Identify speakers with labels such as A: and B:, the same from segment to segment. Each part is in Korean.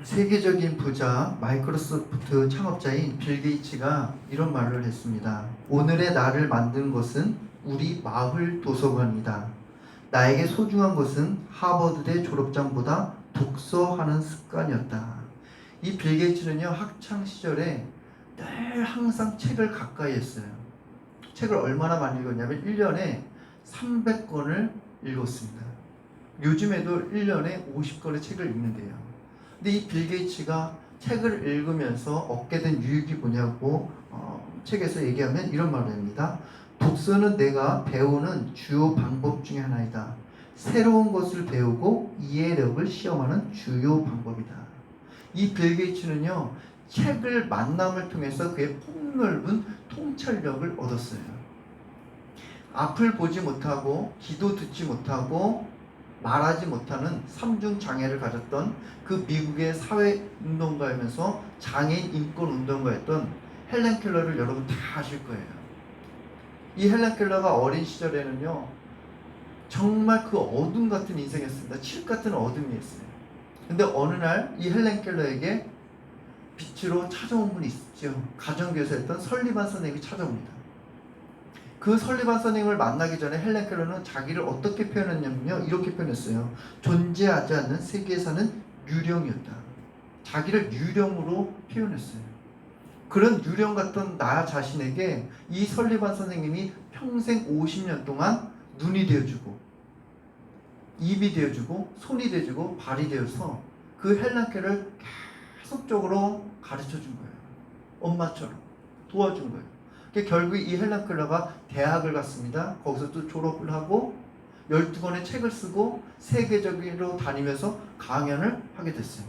A: 세계적인 부자 마이크로소프트 창업자인 빌 게이츠가 이런 말을 했습니다. 오늘의 나를 만든 것은 우리 마을 도서관이다. 나에게 소중한 것은 하버드대 졸업장보다 독서하는 습관이었다. 이 빌 게이츠는요, 학창 시절에 늘 항상 책을 가까이 했어요. 책을 얼마나 많이 읽었냐면 1년에 300권을 읽었습니다. 요즘에도 1년에 50권의 책을 읽는데요. 근데 이 빌 게이츠가 책을 읽으면서 얻게 된 유익이 뭐냐고 책에서 얘기하면 이런 말을 합니다. 독서는 내가 배우는 주요 방법 중에 하나이다. 새로운 것을 배우고 이해력을 시험하는 주요 방법이다. 이 빌 게이츠는요, 책을 만남을 통해서 그의 폭넓은 통찰력을 얻었어요. 앞을 보지 못하고 귀도 듣지 못하고 말하지 못하는 삼중 장애를 가졌던 그 미국의 사회운동가이면서 장애인 인권운동가였던 헬렌 켈러를 여러분 다 아실 거예요. 이 헬렌 켈러가 어린 시절에는요, 정말 그 어둠 같은 인생이었습니다. 칠흑 같은 어둠이었어요. 근데 어느 날 이 헬렌 켈러에게 빛으로 찾아온 분이 있죠. 가정교사였던 설리반 선생님이 찾아옵니다. 그 설리반 선생님을 만나기 전에 헬렌 켈러는 자기를 어떻게 표현했냐면요, 이렇게 표현했어요. 존재하지 않는 세계에 사는 유령이었다. 자기를 유령으로 표현했어요. 그런 유령 같던 나 자신에게 이 설리반 선생님이 평생 50년 동안 눈이 되어주고 입이 되어주고 손이 되어주고 발이 되어서 그 헬렌 켈러를 계속적으로 가르쳐준 거예요. 엄마처럼 도와준 거예요. 결국 이 헬렌 켈러가 대학을 갔습니다. 거기서 또 졸업을 하고 12권의 책을 쓰고 세계적으로 다니면서 강연을 하게 됐어요.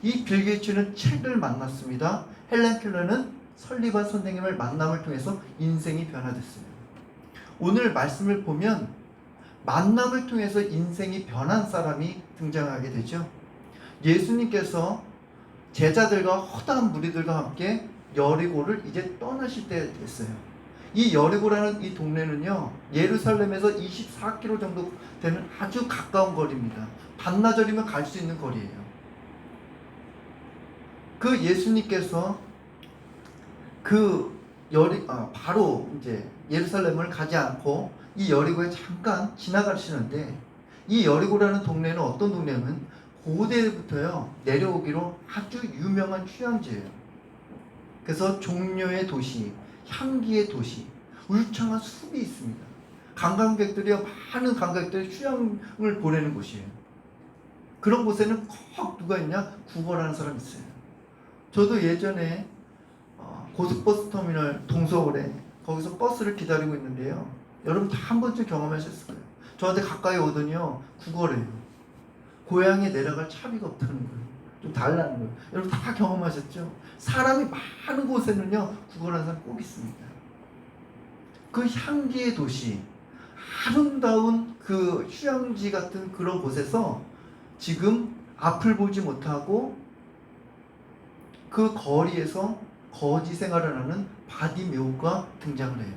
A: 이 빌 게이츠는 책을 만났습니다. 헬렌 켈러는 설리반 선생님을 만남을 통해서 인생이 변화됐어요. 오늘 말씀을 보면 만남을 통해서 인생이 변한 사람이 등장하게 되죠. 예수님께서 제자들과 허다한 무리들과 함께 여리고를 이제 떠나실 때 됐어요. 이 여리고라는 이 동네는요, 예루살렘에서 24km 정도 되는 아주 가까운 거리입니다. 반나절이면 갈 수 있는 거리예요. 그 예수님께서 바로 이제 예루살렘을 가지 않고 이 여리고에 잠깐 지나가시는데, 이 여리고라는 동네는 어떤 동네냐면 고대부터요 내려오기로 아주 유명한 휴양지예요. 그래서 종려의 도시, 향기의 도시, 울창한 숲이 있습니다. 많은 관광객들이 휴양을 보내는 곳이에요. 그런 곳에는 꼭 누가 있냐? 국어라는 사람이 있어요. 저도 예전에 고속버스 터미널 동서울에 거기서 버스를 기다리고 있는데요. 여러분 다 한 번쯤 경험하셨을 거예요. 저한테 가까이 오더니요, 국어래요. 고향에 내려갈 차비가 없다는 거예요. 좀 달라는 거예요. 여러분 다 경험하셨죠? 사람이 많은 곳에는요, 국어라는 사람 꼭 있습니다. 그 향기의 도시, 아름다운 그 휴양지 같은 그런 곳에서 지금 앞을 보지 못하고 그 거리에서 거지 생활을 하는 바디메오가 등장을 해요.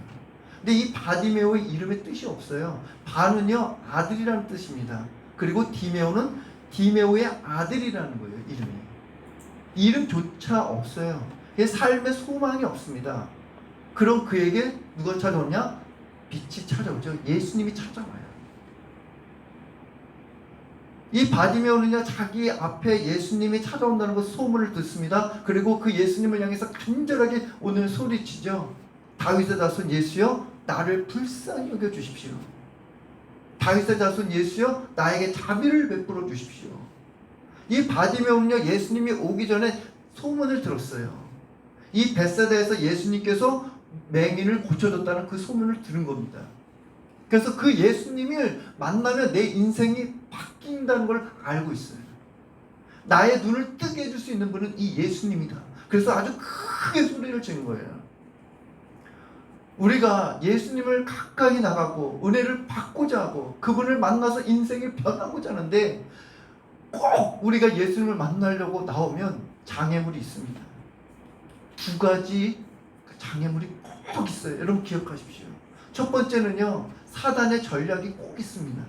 A: 근데 이 바디메오의 이름에 뜻이 없어요. 바는요, 아들이라는 뜻입니다. 그리고 디메오는 디메오의 아들이라는 거예요. 이름조차 없어요. 삶의 소망이 없습니다. 그럼 그에게 누가 찾아오냐? 빛이 찾아오죠. 예수님이 찾아와요. 이 바디메오는요, 자기 앞에 예수님이 찾아온다는 것 소문을 듣습니다. 그리고 그 예수님을 향해서 간절하게 오늘 소리치죠. 다윗의 자손 예수여, 나를 불쌍히 여겨 주십시오. 다윗의 자손 예수여, 나에게 자비를 베풀어 주십시오. 이 바디메오는요, 예수님이 오기 전에 소문을 들었어요. 이 벳세다에서 예수님께서 맹인을 고쳐줬다는 그 소문을 들은 겁니다. 그래서 그 예수님을 만나면 내 인생이 바뀐다는 걸 알고 있어요. 나의 눈을 뜨게 해줄 수 있는 분은 이 예수님이다. 그래서 아주 크게 소리를 지는 거예요. 우리가 예수님을 가까이 나가고 은혜를 받고자 하고 그분을 만나서 인생이 변하고자 하는데, 꼭 우리가 예수님을 만나려고 나오면 장애물이 있습니다. 두 가지 장애물이 꼭 있어요. 여러분 기억하십시오. 첫 번째는요, 사단의 전략이 꼭 있습니다.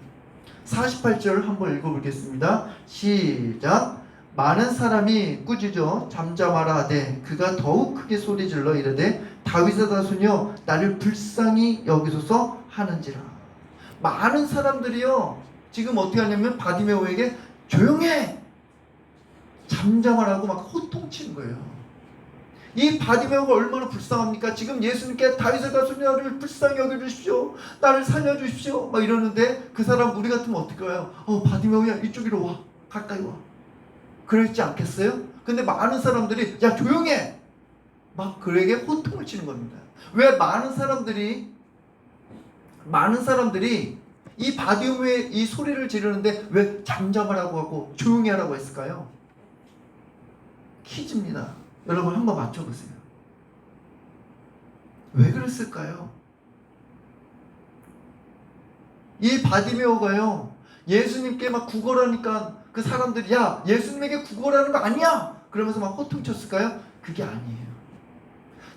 A: 48절 한번 읽어보겠습니다. 시작. 많은 사람이 꾸짖어 잠잠하라 하되 그가 더욱 크게 소리질러 이르되 다윗의 자손이여 나를 불쌍히 여기소서 하는지라. 많은 사람들이요 지금 어떻게 하냐면 바디메오에게 조용해, 잠잠하라고 막 호통치는 거예요. 이 바디메오가 얼마나 불쌍합니까? 지금 예수님께 다윗의 자손이여 나를 불쌍히 여겨주십시오, 나를 살려주십시오 막 이러는데 그 사람 우리 같으면 어떻게 해요? 바디메오야 이쪽으로 와, 가까이 와, 그랬지 않겠어요? 근데 많은 사람들이 야 조용해 막 그에게 호통을 치는 겁니다. 왜 많은 사람들이 이 바디메오의 이 소리를 지르는데 왜 잠잠하라고 하고 조용히 하라고 했을까요? 퀴즈입니다. 여러분 한번 맞춰보세요. 왜 그랬을까요? 이 바디메오가요 예수님께 막 구걸하니까 그 사람들이 야 예수님에게 구걸하는 거 아니야 그러면서 막 호통쳤을까요? 그게 아니에요.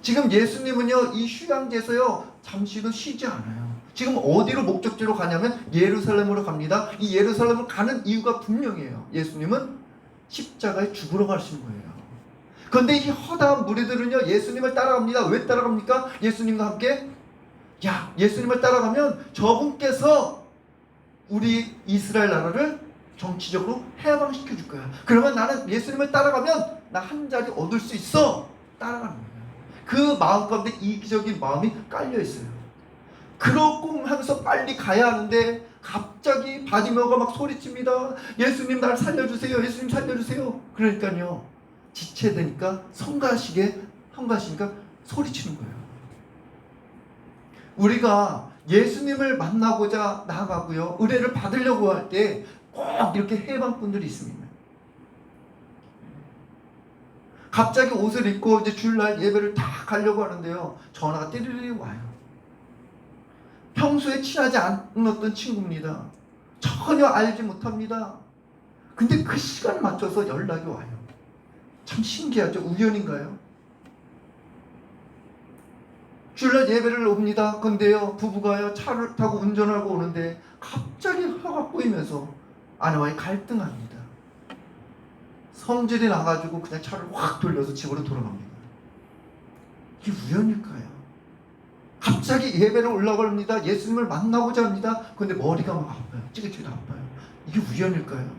A: 지금 예수님은요 이 휴양지에서요 잠시도 쉬지 않아요. 지금 어디로 목적지로 가냐면 예루살렘으로 갑니다. 이 예루살렘을 가는 이유가 분명해요. 예수님은 십자가에 죽으러 가신 거예요. 그런데 이 허다한 무리들은요 예수님을 따라갑니다. 왜 따라갑니까? 예수님과 함께 야 예수님을 따라가면 저분께서 우리 이스라엘 나라를 정치적으로 해방시켜 줄 거야. 그러면 나는 예수님을 따라가면 나 한 자리 얻을 수 있어. 따라가는 거예요. 그 마음 가운데 이기적인 마음이 깔려 있어요. 그러고 하면서 빨리 가야 하는데 갑자기 바디메오가 막 소리칩니다. 예수님 날 살려주세요, 예수님 살려주세요. 그러니까요 지체되니까 성가시니까 소리치는 거예요. 우리가 예수님을 만나고자 나아가고요 의뢰를 받으려고 할 때 꼭 이렇게 해방꾼들이 있습니다. 갑자기 옷을 입고 이제 주일날 예배를 다 가려고 하는데요 전화가 띠리리 와요. 평소에 친하지 않았던 친구입니다. 전혀 알지 못합니다. 근데 그 시간에 맞춰서 연락이 와요. 참 신기하죠? 우연인가요? 주일날 예배를 옵니다. 근데요 부부가요 차를 타고 운전하고 오는데 갑자기 화가 꼬이면서 아내와의 갈등합니다. 성질이 나가지고 그냥 차를 확 돌려서 집으로 돌아갑니다. 이게 우연일까요? 갑자기 예배를 올라갑니다. 예수님을 만나고자 합니다. 근데 머리가 막 아파요. 찌릿찌릿 아파요. 이게 우연일까요?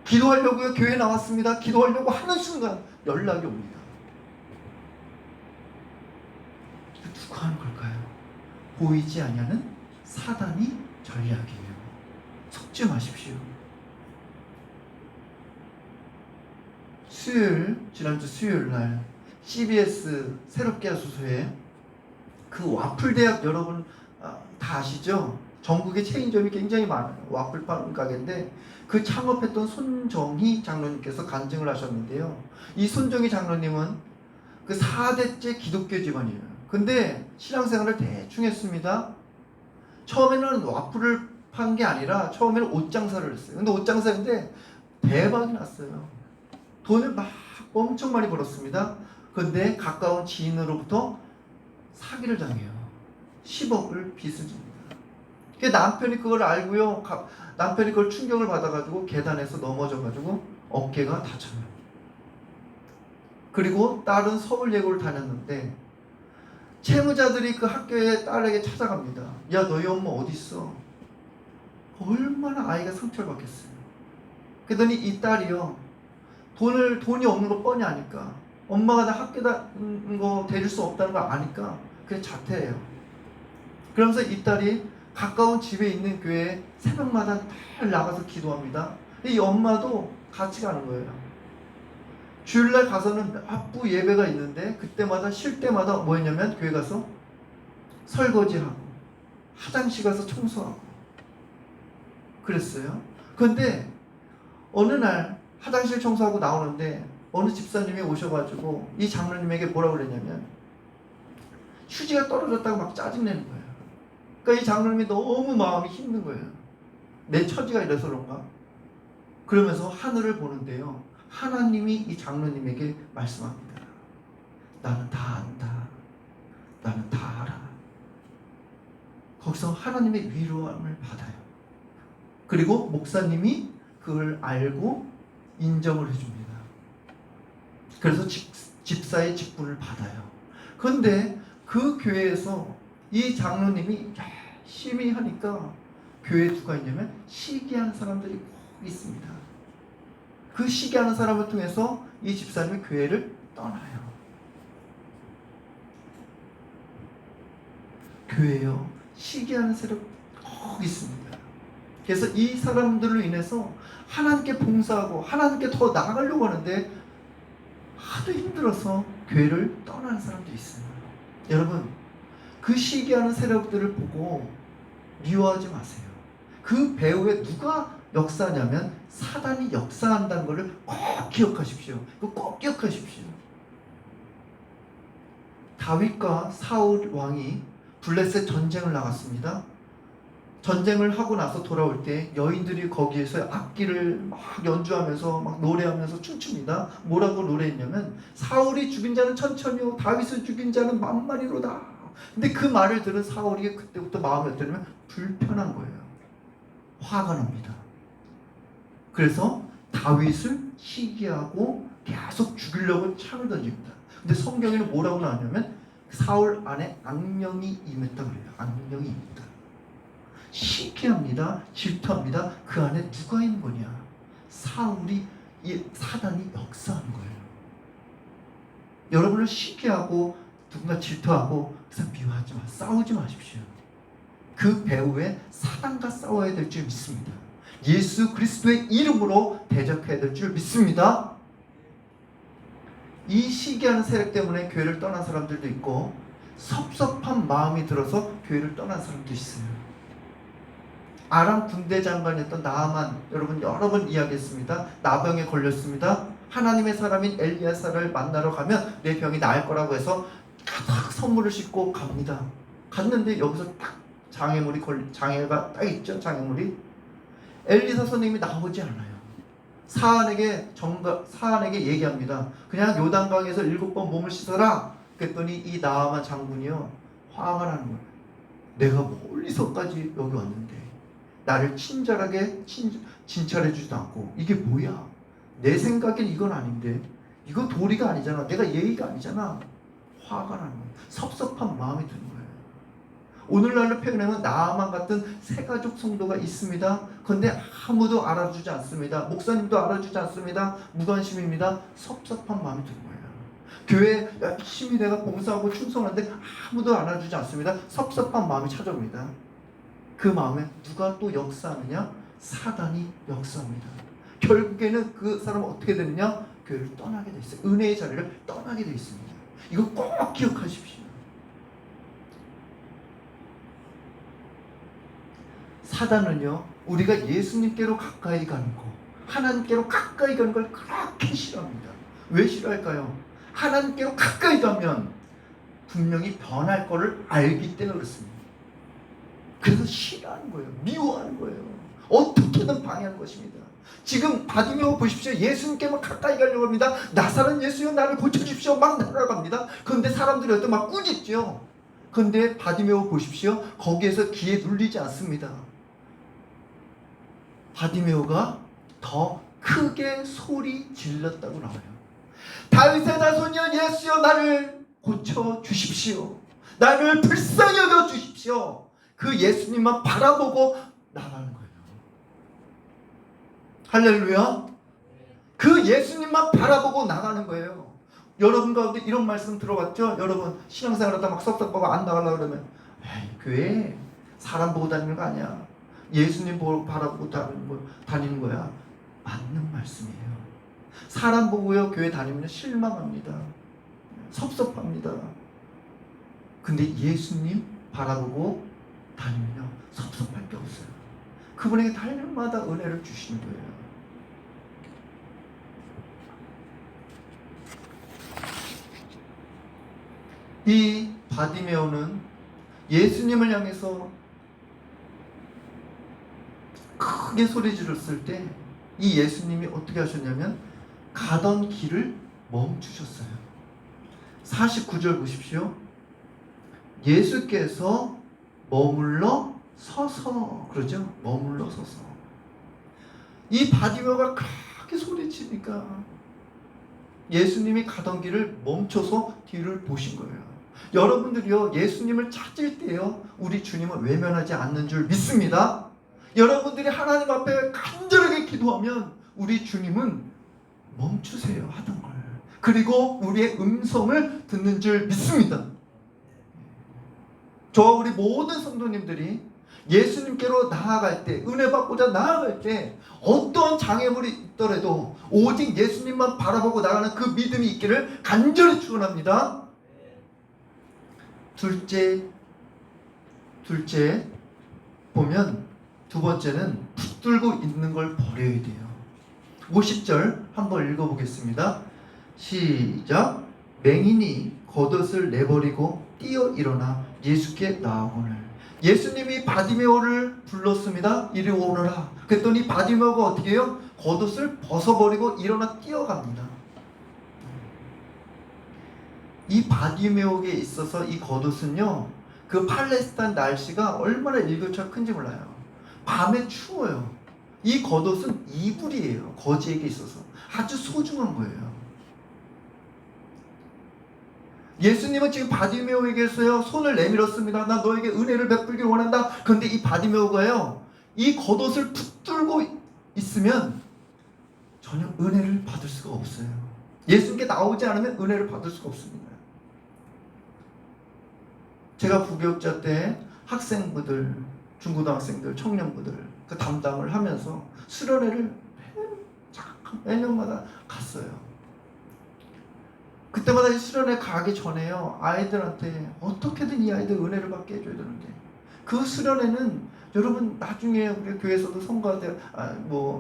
A: 기도하려고요 교회 나왔습니다. 기도하려고 하는 순간 연락이 옵니다. 이거 누가 하는 걸까요? 보이지 아니하는 사단이 전략이에요. 속지 마십시오. 지난주 수요일날 CBS 새롭게 하소서에 그 와플대학 여러분 다 아시죠? 전국에 체인점이 굉장히 많아요. 와플 파는 가게인데 그 창업했던 손정희 장로님께서 간증을 하셨는데요. 이 손정희 장로님은 그 4대째 기독교 집안이에요. 근데 신앙생활을 대충 했습니다. 처음에는 와플을 판 게 아니라 처음에는 옷장사를 했어요. 근데 옷장사인데 대박이 났어요. 돈을 막 엄청 많이 벌었습니다. 근데 가까운 지인으로부터 사기를 당해요. 10억을 빚을 집니다. 남편이 그걸 알고요. 남편이 그걸 충격을 받아가지고 계단에서 넘어져가지고 어깨가 다쳐요. 그리고 딸은 서울예고를 다녔는데 채무자들이 그 학교에 딸에게 찾아갑니다. 야 너희 엄마 어디 있어? 얼마나 아이가 상처를 받겠어요. 그러더니 이 딸이요 돈이 없는 거 뻔히 아니까 엄마가 나 학교다 거 데릴 수 없다는 걸 아니까 그냥 자퇴해요. 그러면서 이 딸이 가까운 집에 있는 교회에 새벽마다 늘 나가서 기도합니다. 이 엄마도 같이 가는 거예요. 주일날 가서는 합부 예배가 있는데 그때마다 쉴 때마다 뭐 했냐면 교회 가서 설거지하고 화장실 가서 청소하고 그랬어요. 그런데 어느 날 화장실 청소하고 나오는데 어느 집사님이 오셔가지고 이 장로님에게 뭐라고 그랬냐면 휴지가 떨어졌다고 막 짜증내는 거예요. 그러니까 이 장로님이 너무 마음이 힘든 거예요. 내 처지가 이래서 그런가? 그러면서 하늘을 보는데요. 하나님이 이 장로님에게 말씀합니다. 나는 다 안다. 나는 다 알아. 거기서 하나님의 위로함을 받아요. 그리고 목사님이 그걸 알고 인정을 해줍니다. 그래서 집사의 직분을 받아요. 그런데 그 교회에서 이 장로님이 열심히 하니까 교회에 누가 있냐면 시기하는 사람들이 꼭 있습니다. 그 시기하는 사람을 통해서 이 집사님이 교회를 떠나요. 교회요, 시기하는 세력 꼭 있습니다. 그래서 이 사람들로 인해서 하나님께 봉사하고 하나님께 더 나아가려고 하는데 하도 힘들어서 교회를 떠나는 사람도 있어요. 여러분, 그 시기하는 세력들을 보고 미워하지 마세요. 그 배후에 누가 역사하냐면 사단이 역사한다는 것을 꼭 기억하십시오. 꼭 기억하십시오. 다윗과 사울 왕이 블레셋 전쟁을 나갔습니다. 전쟁을 하고 나서 돌아올 때 여인들이 거기에서 악기를 막 연주하면서 막 노래하면서 춤춥니다. 뭐라고 노래했냐면 사울이 죽인 자는 천천히요 다윗을 죽인 자는 만마리로다. 근데 그 말을 들은 사울이 그때부터 마음이 어떠냐면 불편한 거예요. 화가 납니다. 그래서 다윗을 시기하고 계속 죽이려고 창을 던집니다. 근데 성경에는 뭐라고 나왔냐면 사울 안에 악령이 임했다 그래요. 악령이 임했다. 시기합니다. 질투합니다. 그 안에 누가 있는 거냐? 사울이, 사단이 역사하는 거예요. 여러분을 시기하고 누군가 질투하고 그래서 미워하지 마. 싸우지 마십시오. 그 배후에 사단과 싸워야 될 줄 믿습니다. 예수 그리스도의 이름으로 대적해야 될 줄 믿습니다. 이 시기하는 세력 때문에 교회를 떠난 사람들도 있고 섭섭한 마음이 들어서 교회를 떠난 사람도 있어요. 아람 군대 장관이었던 나아만, 여러분 여러 번 이야기했습니다. 나병에 걸렸습니다. 하나님의 사람인 엘리야사를 만나러 가면 내 병이 나을 거라고 해서 가득 선물을 싣고 갑니다. 갔는데 여기서 딱 장애가 딱 있죠. 장애물이. 엘리사 선생님이 나오지 않아요. 사안에게 얘기합니다. 그냥 요단강에서 7번 몸을 씻어라. 그랬더니 이 나아만 장군이요, 화가 나는 거예요. 내가 멀리서까지 여기 왔는데 나를 친절하게 진찰해주지도 않고, 이게 뭐야? 내 생각엔 이건 아닌데, 이거 도리가 아니잖아, 내가 예의가 아니잖아. 화가 나는 거예요. 섭섭한 마음이 드는 거예요. 오늘날로 표현하면 나아만 같은 세가족 성도가 있습니다. 그런데 아무도 알아주지 않습니다. 목사님도 알아주지 않습니다. 무관심입니다. 섭섭한 마음이 드는 거예요. 교회 열심히 내가 봉사하고 충성하는데 아무도 알아주지 않습니다. 섭섭한 마음이 찾아옵니다. 그 마음에 누가 또 역사하느냐? 사단이 역사합니다. 결국에는 그 사람은 어떻게 되느냐? 교회를 떠나게 돼 있어요. 은혜의 자리를 떠나게 돼 있습니다. 이거 꼭 기억하십시오. 사단은요, 우리가 예수님께로 가까이 가는 거, 하나님께로 가까이 가는 걸 그렇게 싫어합니다. 왜 싫어할까요? 하나님께로 가까이 가면 분명히 변할 거를 알기 때문에 그렇습니다. 그래서 싫어하는 거예요. 미워하는 거예요. 어떻게든 방해하는 것입니다. 지금 바디메오 보십시오. 예수님께만 가까이 가려고 합니다. 나사렛 예수여 나를 고쳐주십시오. 막 날아갑니다. 그런데 사람들이 어떤 막 꾸짖죠. 그런데 바디메오 보십시오. 거기에서 귀에 눌리지 않습니다. 바디메오가 더 크게 소리 질렀다고 나와요. 다윗의 자손이여 예수여 나를 고쳐주십시오. 나를 불쌍히 여겨주십시오. 그 예수님만 바라보고 나가는 거예요. 할렐루야. 그 예수님만 바라보고 나가는 거예요. 여러분 가운데 이런 말씀 들어봤죠? 여러분 신앙생활하다 막 섭섭하고 안 나가려고 그러면 에이, 교회 사람 보고 다니는 거 아니야. 예수님 바라보고 다니는 거야. 맞는 말씀이에요. 사람 보고요 교회 다니면 실망합니다. 섭섭합니다. 근데 예수님 바라보고 다니면요 섭섭할 게 없어요. 그분에게 달마다 은혜를 주시는 거예요. 이 바디메오는 예수님을 향해서 크게 소리 질렀을 때 이 예수님이 어떻게 하셨냐면 가던 길을 멈추셨어요. 49절 보십시오. 예수께서 머물러 서서, 그러죠? 머물러 서서. 이 바디메오가 그렇게 소리치니까 예수님이 가던 길을 멈춰서 뒤를 보신 거예요. 여러분들이요, 예수님을 찾을 때요, 우리 주님은 외면하지 않는 줄 믿습니다. 여러분들이 하나님 앞에 간절하게 기도하면 우리 주님은 멈추세요 하던 걸, 그리고 우리의 음성을 듣는 줄 믿습니다. 저와 우리 모든 성도님들이 예수님께로 나아갈 때, 은혜 받고자 나아갈 때 어떠한 장애물이 있더라도 오직 예수님만 바라보고 나가는 그 믿음이 있기를 간절히 축원합니다. 둘째 보면 두 번째는 붙들고 있는 걸 버려야 돼요. 50절 한번 읽어보겠습니다. 시작. 맹인이 겉옷을 내버리고 뛰어 일어나 예수께 나아오늘. 예수님이 바디메오를 불렀습니다. 이리 오너라. 그랬더니 바디메오가 어떻게 해요? 겉옷을 벗어버리고 일어나 뛰어갑니다. 이 바디메오에 있어서 이 겉옷은요, 그 팔레스타인 날씨가 얼마나 일교차가 큰지 몰라요. 밤에 추워요. 이 겉옷은 이불이에요. 거지에게 있어서 아주 소중한 거예요. 예수님은 지금 바디메오에게서요, 손을 내밀었습니다. 나 너에게 은혜를 베풀길 원한다. 그런데 이 바디메오가요, 이 겉옷을 붙들고 있으면 전혀 은혜를 받을 수가 없어요. 예수님께 나오지 않으면 은혜를 받을 수가 없습니다. 제가 부교육자 때 학생부들, 중고등학생들, 청년부들 그 담당을 하면서 수련회를 매년마다 갔어요. 그때마다 이 수련회 가기 전에요, 아이들한테 어떻게든 이 아이들 은혜를 받게 해줘야 되는데, 그 수련회는 여러분 나중에 우리 교회에서도 성가대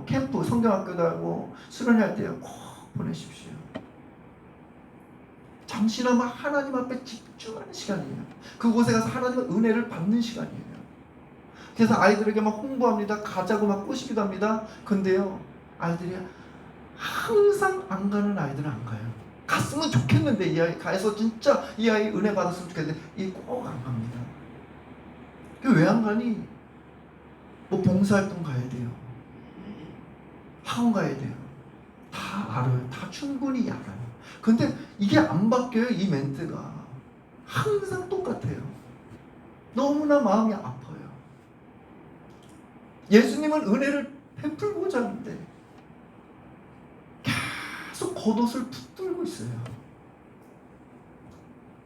A: 캠프 성경학교도 하고 수련회 할 때 꼭 보내십시오. 잠시나마 하나님 앞에 집중하는 시간이에요. 그곳에 가서 하나님의 은혜를 받는 시간이에요. 그래서 아이들에게 막 홍보합니다. 가자고 막 꼬시기도 합니다. 근데요, 아이들이 항상 안 가는 아이들은 안 가요. 갔으면 좋겠는데, 이 아이 가서 진짜 이 아이 은혜 받았으면 좋겠는데 이 꼭 안 갑니다. 왜 안 가니? 뭐 봉사활동 가야 돼요. 학원 가야 돼요. 다 알아요. 다 충분히 알아요. 근데 이게 안 바뀌어요. 이 멘트가 항상 똑같아요. 너무나 마음이 아파요. 예수님은 은혜를 베풀고자 하는데 계속 겉옷을 붙들고 있어요.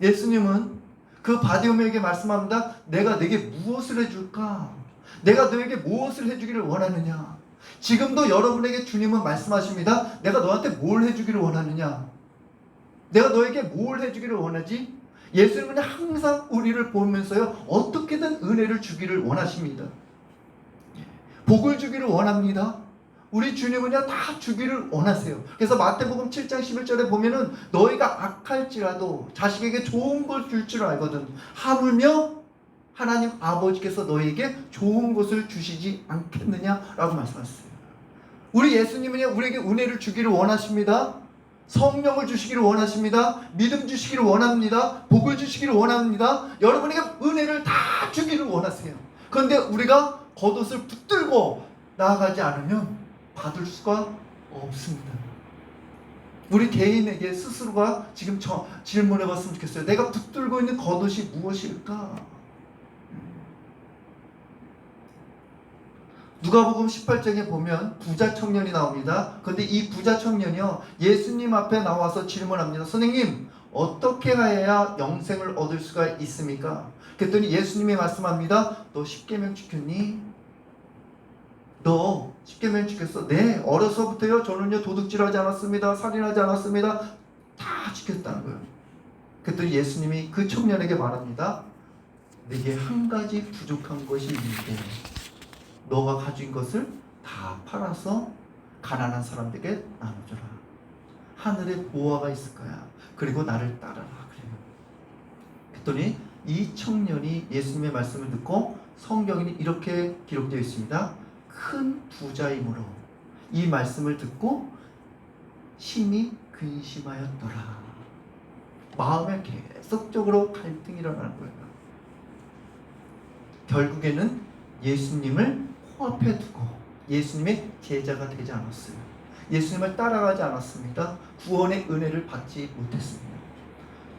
A: 예수님은 그 바디메오에게 말씀합니다. 내가 네게 무엇을 해줄까? 내가 너에게 무엇을 해주기를 원하느냐? 지금도 여러분에게 주님은 말씀하십니다. 내가 너한테 뭘 해주기를 원하느냐? 내가 너에게 뭘 해주기를 원하지? 예수님은 항상 우리를 보면서요, 어떻게든 은혜를 주기를 원하십니다. 복을 주기를 원합니다. 우리 주님은요, 다 주기를 원하세요. 그래서 마태복음 7장 11절에 보면은 너희가 악할지라도 자식에게 좋은 걸 줄 줄 알거든 하물며 하나님 아버지께서 너희에게 좋은 것을 주시지 않겠느냐라고 말씀하셨어요. 우리 예수님은요, 우리에게 은혜를 주기를 원하십니다. 성령을 주시기를 원하십니다. 믿음 주시기를 원합니다. 복을 주시기를 원합니다. 여러분에게 은혜를 다 주기를 원하세요. 그런데 우리가 겉옷을 붙들고 나아가지 않으면 받을 수가 없습니다. 우리 개인에게 스스로가 지금 질문해 봤으면 좋겠어요. 내가 붙들고 있는 겉옷이 무엇일까? 누가복음 18장에 보면 부자 청년이 나옵니다. 그런데 이 부자 청년이요, 예수님 앞에 나와서 질문합니다. 선생님, 어떻게 해야 영생을 얻을 수가 있습니까? 그랬더니 예수님이 말씀합니다. 너 십계명 지켰니? 너 십계명 지켰어? 네, 어려서부터요 저는요 도둑질하지 않았습니다. 살인하지 않았습니다. 다 지켰다는 거예요. 그랬더니 예수님이 그 청년에게 말합니다. 내게 한 가지 부족한 것이 있는데 너가 가진 것을 다 팔아서 가난한 사람들에게 나눠줘라. 하늘에 보화가 있을 거야. 그리고 나를 따라라. 그래요. 그랬더니 이 청년이 예수님의 말씀을 듣고, 성경에는 이렇게 기록되어 있습니다. 큰 부자이므로 이 말씀을 듣고 심히 근심하였더라. 마음에 계속적으로 갈등이 일어나는 거예요. 결국에는 예수님을 코앞에 두고 예수님의 제자가 되지 않았어요. 예수님을 따라가지 않았습니다. 구원의 은혜를 받지 못했습니다.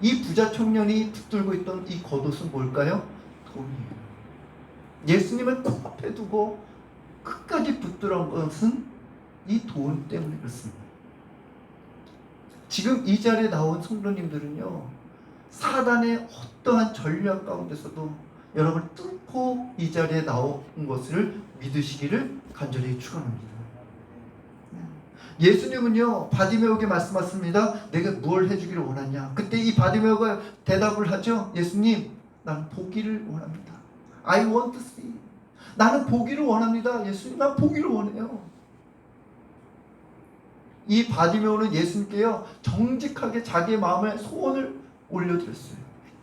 A: 이 부자 청년이 붙들고 있던 이 겉옷은 뭘까요? 돈이에요. 예수님을 코앞에 두고 끝까지 붙들어 것은 이 돈 때문에 그렇습니다. 지금 이 자리에 나온 성도님들은요, 사단의 어떠한 전략 가운데서도 여러분 뚫고 이 자리에 나온 것을 믿으시기를 간절히 축원합니다. 예수님은요, 바디메오에게 말씀하십니다. 내가 무엇을 해주기를 원하냐? 그때 이 바디메오가 대답을 하죠. 예수님, 나는 보기를 원합니다. I want to see. 나는 보기를 원합니다. 예수님, 난 보기를 원해요. 이 바디메오는 예수님께요, 정직하게 자기의 마음의 소원을 올려드렸어요.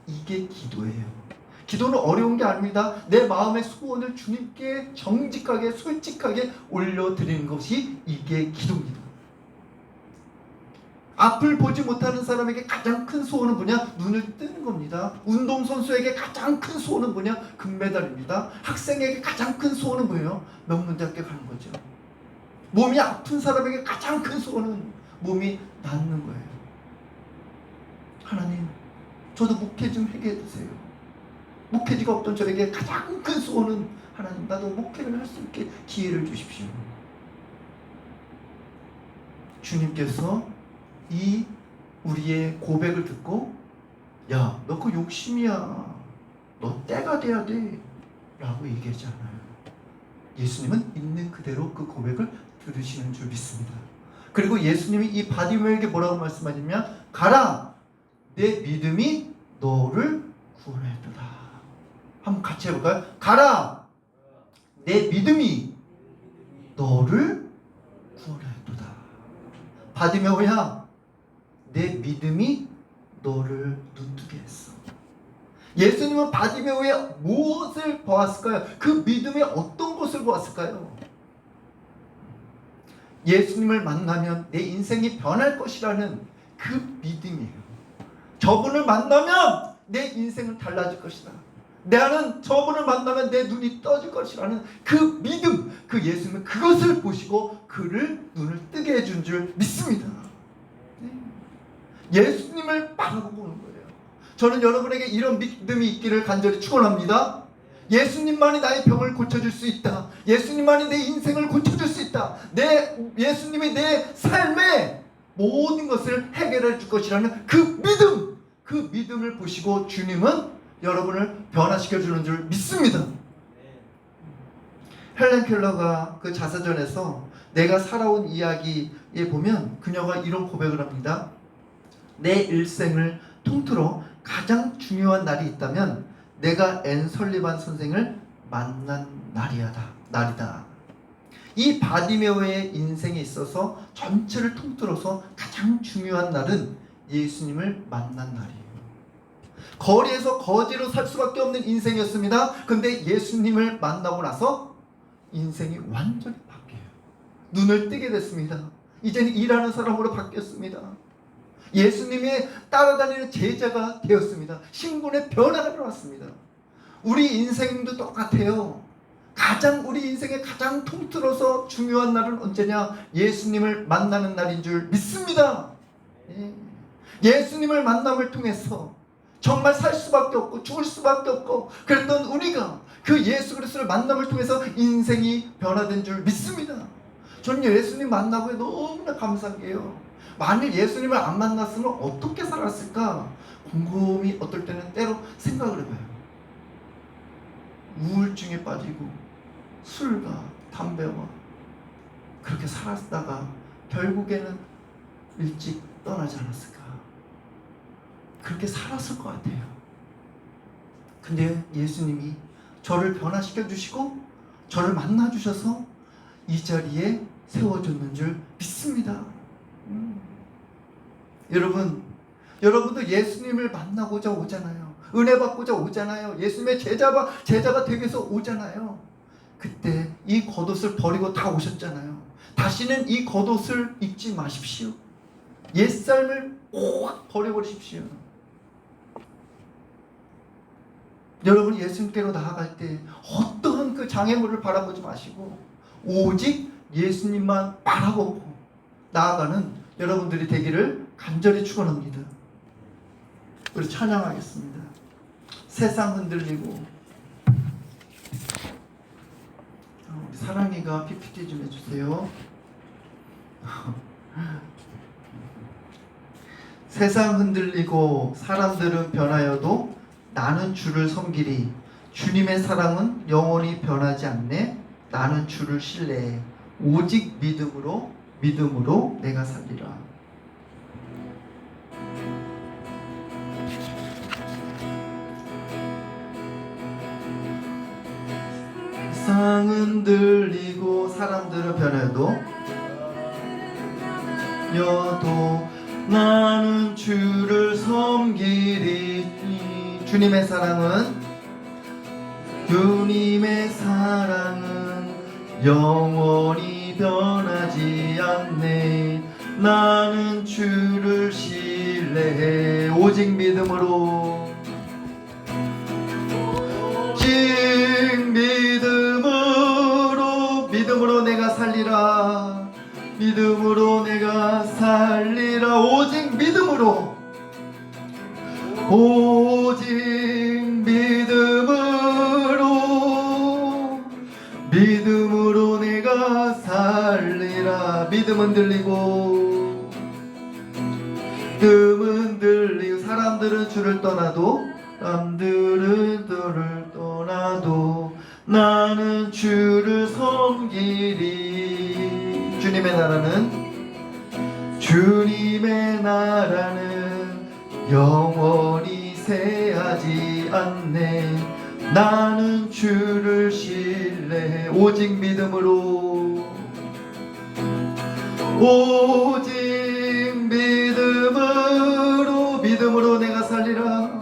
A: 이게 기도예요. 기도는 어려운 게 아닙니다. 내 마음의 소원을 주님께 정직하게 솔직하게 올려드리는 것이 이게 기도입니다. 앞을 보지 못하는 사람에게 가장 큰 소원은 뭐냐? 눈을 뜨는 겁니다. 운동선수에게 가장 큰 소원은 뭐냐? 금메달입니다. 학생에게 가장 큰 소원은 뭐예요? 명문대학교 가는 거죠. 몸이 아픈 사람에게 가장 큰 소원은 몸이 낫는 거예요. 하나님, 저도 목회 좀 회개해 주세요. 목회지가 없던 저에게 가장 큰 소원은 하나님, 나도 목회를 할 수 있게 기회를 주십시오. 주님께서 이 우리의 고백을 듣고, 야, 너 그 욕심이야, 너 때가 돼야 돼 라고 얘기하지 않아요. 예수님은 있는 그대로 그 고백을 들으시는 줄 믿습니다. 그리고 예수님이 이 바디메오에게 뭐라고 말씀하시냐면, 가라, 내 믿음이 너를 구원하였도다. 한번 같이 해볼까요? 가라, 내 믿음이 너를 구원하였도다. 바디메오야, 내 믿음이 너를 눈뜨게 했어. 예수님은 바디메오의 무엇을 보았을까요? 그 믿음의 어떤 것을 보았을까요? 예수님을 만나면 내 인생이 변할 것이라는 그 믿음이에요. 저분을 만나면 내 인생은 달라질 것이다. 나는 저분을 만나면 내 눈이 떠질 것이라는 그 믿음, 그 예수님은 그것을 보시고 그를 눈을 뜨게 해준 줄 믿습니다. 예수님을 바라보고 보는 거예요. 저는 여러분에게 이런 믿음이 있기를 간절히 축원합니다. 예수님만이 나의 병을 고쳐줄 수 있다. 예수님만이 내 인생을 고쳐줄 수 있다. 예수님이 내 삶의 모든 것을 해결해 줄 것이라는 그 믿음을 보시고 주님은 여러분을 변화시켜주는 줄 믿습니다. 헬렌 켈러가 그 자서전에서 내가 살아온 이야기에 보면 그녀가 이런 고백을 합니다. 내 일생을 통틀어 가장 중요한 날이 있다면 내가 앤 설리반 선생을 만난 날이다. 이 바디메오의 인생에 있어서 전체를 통틀어서 가장 중요한 날은 예수님을 만난 날이에요. 거리에서 거지로 살 수밖에 없는 인생이었습니다. 근데 예수님을 만나고 나서 인생이 완전히 바뀌어요. 눈을 뜨게 됐습니다. 이제는 일하는 사람으로 바뀌었습니다. 예수님의 따라다니는 제자가 되었습니다. 신분의 변화가 일어났습니다. 우리 인생도 똑같아요. 우리 인생의 가장 통틀어서 중요한 날은 언제냐? 예수님을 만나는 날인 줄 믿습니다. 예수님을 만남을 통해서 정말 살 수밖에 없고 죽을 수밖에 없고 그랬던 우리가 그 예수 그리스도를 만남을 통해서 인생이 변화된 줄 믿습니다. 저는 예수님 만나고 너무나 감사한 게요, 만일 예수님을 안 만났으면 어떻게 살았을까 곰곰이 어떨 때는 때로 생각을 해봐요. 우울증에 빠지고 술과 담배와 그렇게 살았다가 결국에는 일찍 떠나지 않았을까. 그렇게 살았을 것 같아요. 근데 예수님이 저를 변화시켜 주시고 저를 만나 주셔서 이 자리에 세워줬는 줄 믿습니다. 여러분도 예수님을 만나고자 오잖아요. 은혜 받고자 오잖아요. 예수님의 제자가 되기 위해서 오잖아요. 그때 이 겉옷을 버리고 다 오셨잖아요. 다시는 이 겉옷을 입지 마십시오. 옛삶을 꼭 버려버리십시오. 여러분이 예수님께로 나아갈 때 어떠한 그 장애물을 바라보지 마시고 오직 예수님만 바라보고 나아가는 여러분들이 되기를 간절히 축원합니다. 우리 찬양하겠습니다. 세상 흔들리고. 우리 사랑이가 PPT 좀 해주세요. 세상 흔들리고 사람들은 변하여도 나는 주를 섬기리. 주님의 사랑은 영원히 변하지 않네. 나는 주를 신뢰해. 오직 믿음으로 내가 살리라. 세상은 흔들리고 사람들은 변해도 나는 주를 섬기리. 주님의 사랑은 영원히 변하지 않네. 나는 주를 신뢰해. 오직 믿음으로 내가 살리라. 믿음으로 내가 살리라. 오직 믿음으로 내가 살리라. 믿음 흔들리고 사람들은 주를 떠나도 나는 주를 섬기리. 주님의 나라는 영원히 새하지 않네. 나는 주를 신뢰해. 오직 믿음으로 내가 살리라.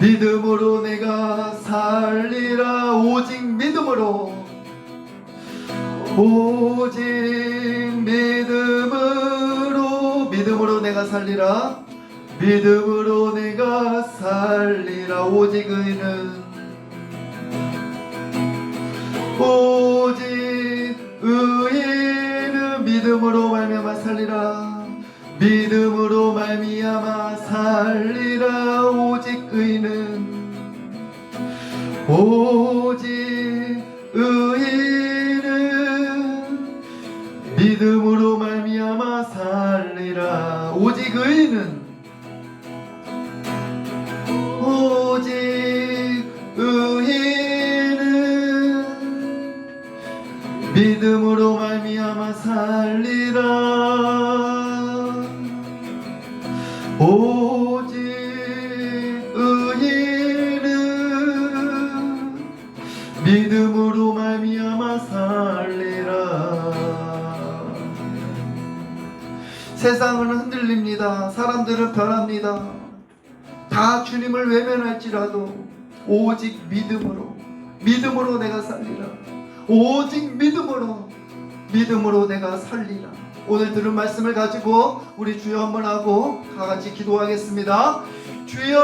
A: 믿음으로 내가 살리라. 오직 믿음으로 내가 살리라. 믿음으로 내가 살리라. 오직 의인은 믿음으로 말미암아 살리라. 믿음으로 말미암아 살리라. 오직 의인은 믿음으로 말미암아 살리라. 오직 의인은 믿음으로 말미암아 살리라. 오직 의인은 믿음으로 말미암아 살리라. 세상은 흔들립니다. 사람들은 변합니다. 다 주님을 외면할지라도 오직 믿음으로 내가 살리라. 오직 믿음으로 내가 살리라. 오늘 들은 말씀을 가지고 우리 주여 한번 하고 다같이 기도하겠습니다. 주여,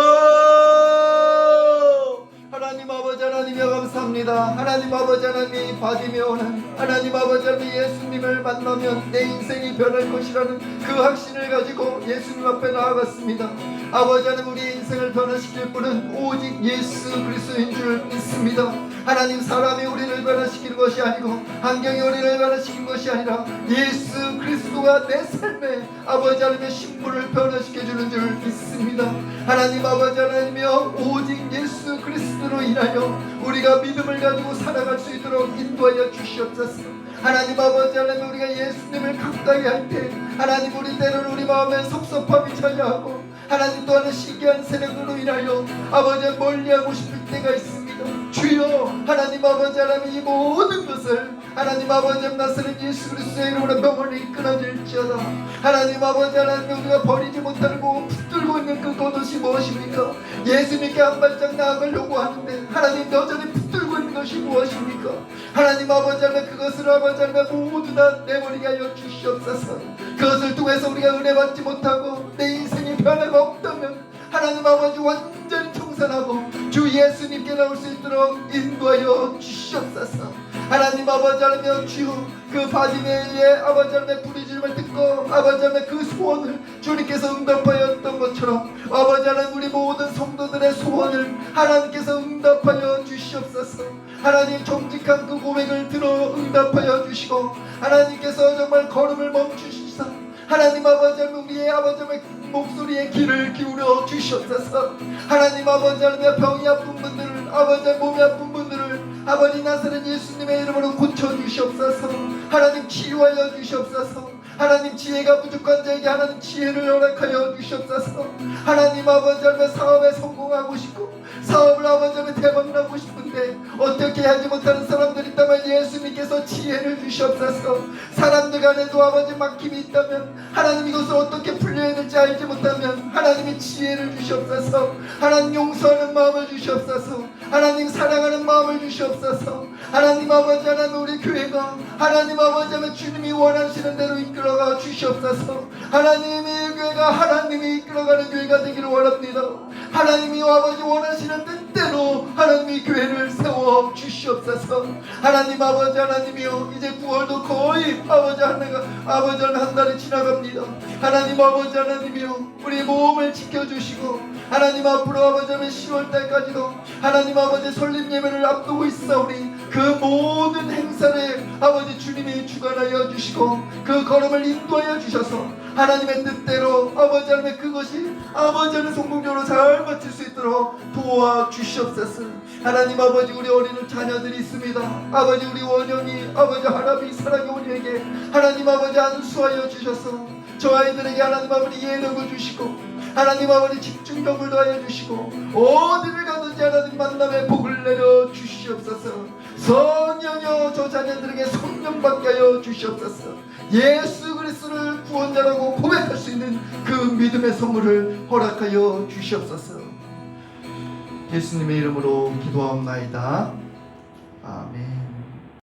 A: 하나님 아버지, 하나님이여 감사합니다. 하나님 아버지, 하나님이 받으며 오는 하나님 아버지, 하나님 예수님을 만나면 내 인생이 변할 것이라는 그 확신을 가지고 예수님 앞에 나아갔습니다. 아버지 하나님, 우리 인생을 변화시킬 분은 오직 예수 그리스도인 줄 믿습니다. 하나님, 사람이 우리를 변화시키는 것이 아니고 환경이 우리를 변화시킨 것이 아니라 예수 그리스도가 내 삶에 아버지 하나님의 신분을 변화시켜주는 줄 믿습니다. 하나님 아버지 하나님이여, 오직 예수 그리스도로 인하여 우리가 믿음을 가지고 살아갈 수 있도록 인도하여 주시옵소서. 하나님 아버지 하나님, 우리가 예수님을 가까이 할 때 하나님, 우리 때로는 우리 마음에 섭섭함이 찾아하고 하나님 또한 시기한 세력으로 인하여 아버지 멀리하고 싶을 때가 있습니다. 주여, 하나님 아버지 하나님, 이 모든 것을 하나님 아버지 나사렛 예수 그리스도의 이름으로 병원이 끊어질지어다. 하나님 아버지 하나님, 우리가 버리지 못하고 붙들고 있는 그 겉옷이 무엇입니까? 예수님께 한 발짝 나아가려고 하는데 하나님 여전히 붙들고 있는 것이 무엇입니까? 하나님 아버지 하나님, 그것을 아버지 하나님 모두 다 내버리게 하여 주시옵소서. 그것을 통해서 우리가 은혜 받지 못하고 내 인생이 변화가 없다면 하나님 아버지 완전히 청산하고 주 예수님께 나올 수 있도록 인도하여 주시옵소서. 하나님 아버지 하나님, 주 그 바디메이의 아버지 하나님의 부르짖음을 듣고 주시고 아버지 하나님 그 소원을 주님께서 응답하였던 것처럼 아버지 하나님 우리 모든 성도들의 소원을 하나님께서 응답하여 주시옵소서. 하나님 정직한 그 고백을 들어 응답하여 주시고 하나님께서 정말 걸음을 멈추시사 하나님 아버지 하나님 우리의 아버지 하나님 목소리에 귀를 기울여 주시옵소서. 하나님 아버지 하나님 병이 아픈 분들을 아버지 하나님 몸이 아픈 분들을 아버지 나사렛 예수님의 이름으로 고쳐주시옵소서. 하나님 치유하여 주시옵소서. 하나님 지혜가 부족한 자에게 하나님 지혜를 허락하여 주시옵소서. 하나님 아버지 하나님 사업에 성공하고 싶고 사업을 아버지 하나님 대박나고 싶은데 어떻게 하지 못하는 사람들이 있다면 예수님께서 지혜를 주시옵소서. 사람들 간에도 아버지 막힘이 있다면 하나님 이것을 어떻게 풀려야 될지 알지 못하면 하나님이 지혜를 주시옵소서. 하나님 용서하는 마음을 주시옵소서. 하나님 사랑하는 마음을 주시옵소서. 하나님 아버지 하나님 우리 교회가 하나님 아버지 하나님 주님이 원하시는 대로 이끌어가 주시옵소서. 하나님의 교회가 하나님이 이끌어가는 교회가 되기를 원합니다. 하나님이 아버지 원하시는 뜻대로 하나님이 교회를 세워 주시옵소서. 하나님 아버지 하나님이요 이제 9월도 거의 아버지 하나님 한 달이 지나갑니다. 하나님 아버지 하나님이요 우리 몸을 지켜주시고 하나님 앞으로 아버지 하나님 10월달까지도 하나님 아버지 설립 예배를 앞두고 있사오니 그 모든 행사를 아버지 주님이 주관하여 주시고 그 걸음을 인도하여 주셔서 하나님의 뜻대로 아버지 하나님 그것이 아버지 하나님 성공적으로 잘 마칠 수 있도록 도와주시옵소서. 하나님 아버지 우리 어린 자녀들이 있습니다. 아버지 우리 원영이 아버지 하나님 사랑의 우리에게 하나님 아버지 안수하여 주셔서 저 아이들에게 하나님 아버지 예능을 주시고 하나님 아버지 집중력을 더하여 주시고 어디를 가든지 하나님 만남의 복을 내려 주시옵소서. 성령여 저 자녀들에게 성령 받게 하여 주시옵소서. 예수 그리스도를 구원자라고 고백할 수 있는 그 믿음의 선물을 허락하여 주시옵소서. 예수님의 이름으로 기도하옵나이다. 아멘.